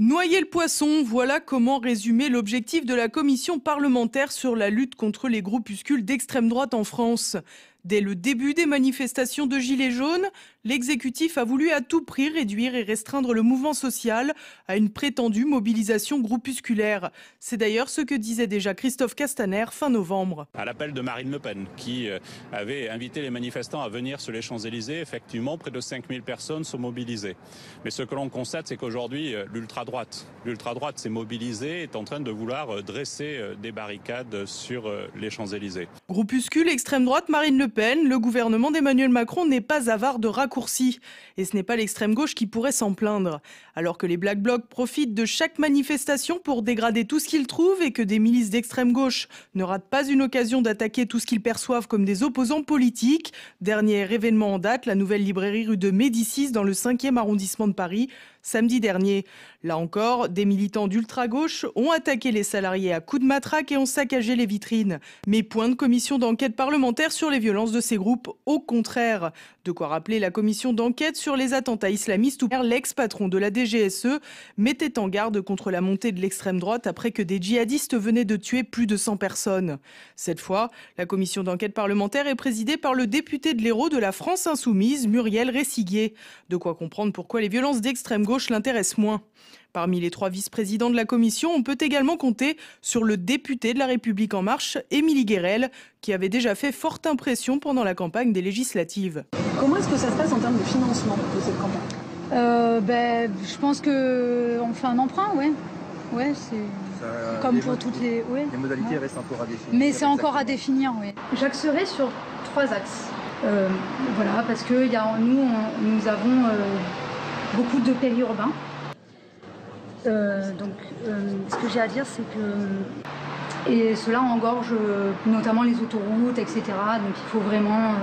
Noyer le poisson, voilà comment résumer l'objectif de la commission parlementaire sur la lutte contre les groupuscules d'extrême droite en France. Dès le début des manifestations de Gilets jaunes, l'exécutif a voulu à tout prix réduire et restreindre le mouvement social à une prétendue mobilisation groupusculaire. C'est d'ailleurs ce que disait déjà Christophe Castaner fin novembre. À l'appel de Marine Le Pen, qui avait invité les manifestants à venir sur les Champs-Élysées, effectivement, près de 5000 personnes sont mobilisées. Mais ce que l'on constate, c'est qu'aujourd'hui, l'ultra-droite s'est mobilisée, est en train de vouloir dresser des barricades sur les Champs-Élysées. Groupuscule extrême droite, Marine Le Pen, le gouvernement d'Emmanuel Macron n'est pas avare de raccourcis. Et ce n'est pas l'extrême gauche qui pourrait s'en plaindre. Alors que les Black Blocs profitent de chaque manifestation pour dégrader tout ce qu'ils trouvent et que des milices d'extrême gauche ne ratent pas une occasion d'attaquer tout ce qu'ils perçoivent comme des opposants politiques. Dernier événement en date, la nouvelle librairie rue de Médicis dans le 5e arrondissement de Paris, samedi dernier. Là encore, des militants d'ultra-gauche ont attaqué les salariés à coups de matraque et ont saccagé les vitrines. Mais point de commission d'enquête parlementaire sur les violences de ces groupes, au contraire. De quoi rappeler la commission d'enquête sur les attentats islamistes où l'ex-patron de la DGSE mettait en garde contre la montée de l'extrême droite après que des djihadistes venaient de tuer plus de 100 personnes. Cette fois, la commission d'enquête parlementaire est présidée par le député de l'Hérault de la France Insoumise, Muriel Ressiguier. De quoi comprendre pourquoi les violences d'extrême gauche l'intéressent moins. Parmi les 3 vice-présidents de la commission, on peut également compter sur le député de La République En Marche, Émilie Guérel, qui avait déjà fait forte impression pendant la campagne des législatives. Comment est-ce que ça se passe en termes de financement de cette campagne ? Je pense qu'on fait un emprunt, ouais, c'est comme pour toutes les... Ouais. Les modalités restent encore à définir. Mais c'est encore à définir, oui. J'axerai sur 3 axes. Voilà, parce que nous avons beaucoup de périurbains. Ce que j'ai à dire, c'est que cela engorge notamment les autoroutes, etc. Donc il faut vraiment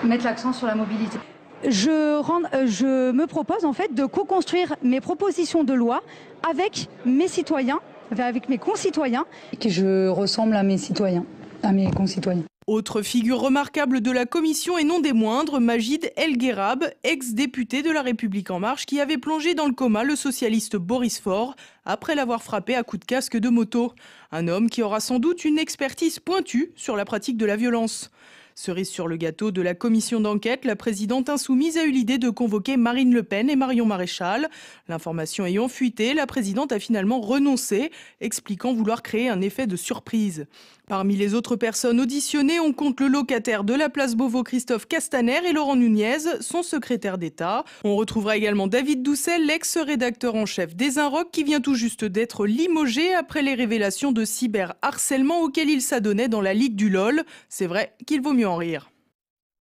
mettre l'accent sur la mobilité. Je me propose en fait de co-construire mes propositions de loi avec mes citoyens, avec mes concitoyens, et que je ressemble à mes concitoyens. Autre figure remarquable de la commission et non des moindres, Majid El Guerab, ex-député de La République En Marche, qui avait plongé dans le coma le socialiste Boris Faure après l'avoir frappé à coups de casque de moto. Un homme qui aura sans doute une expertise pointue sur la pratique de la violence. Cerise sur le gâteau de la commission d'enquête, la présidente insoumise a eu l'idée de convoquer Marine Le Pen et Marion Maréchal. L'information ayant fuité, la présidente a finalement renoncé, expliquant vouloir créer un effet de surprise. Parmi les autres personnes auditionnées, on compte le locataire de la place Beauvau, Christophe Castaner, et Laurent Nunez, son secrétaire d'État. On retrouvera également David Doucet, l'ex-rédacteur en chef des Inrocks, qui vient tout juste d'être limogé après les révélations de cyberharcèlement auxquelles il s'adonnait dans la Ligue du LOL. C'est vrai qu'il vaut mieux en rire.